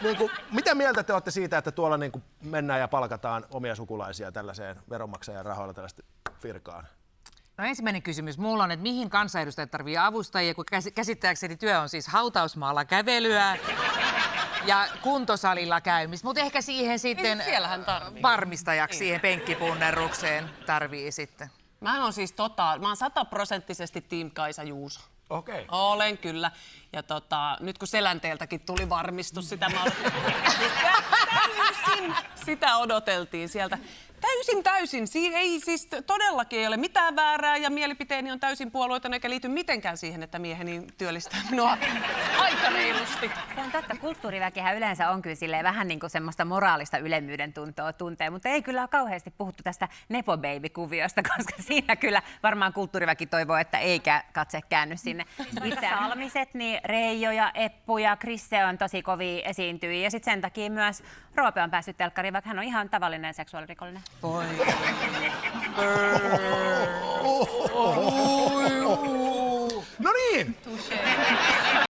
niin kuin, mitä mieltä te olette siitä, että tuolla niin kuin mennään ja palkataan omia sukulaisia tällaiseen veronmaksajan rahoilla tällaista virkaan? No ensimmäinen kysymys mulla on, että mihin kansanedustajat tarvii avustajia, kun käsittääkseni työ on siis hautausmaalla kävelyä ja kuntosalilla käymistä, mutta ehkä siihen sitten varmistajaksi siihen penkkipunnerrukseen tarvii sitten. Mä oon siis mä oon 100% Team Kaisa Juuso. Okei. Olen kyllä. Ja nyt kun Selänteeltäkin tuli varmistus, sitä odoteltiin sieltä. Täysin. Ei siis todellakin ei ole mitään väärää ja mielipiteeni on täysin puolueeton eikä liity mitenkään siihen, että mieheni työllistää minua aika reilusti. Se on totta. Kulttuuriväkihän yleensä on kyllä silleen vähän niin kuin semmoista moraalista ylemmyyden tuntoa tuntee, mutta ei kyllä ole kauheasti puhuttu tästä Nepo Baby-kuviosta, koska siinä kyllä varmaan kulttuuriväki toivoo, että eikä katse käänny sinne. Itse Salmiset, niin Reijo ja Eppu ja Krisse on tosi kovia esiintyjiä ja sitten sen takia myös Roope on päässyt telkkariin, vaikka hän on ihan tavallinen seksuaalirikollinen. Voi.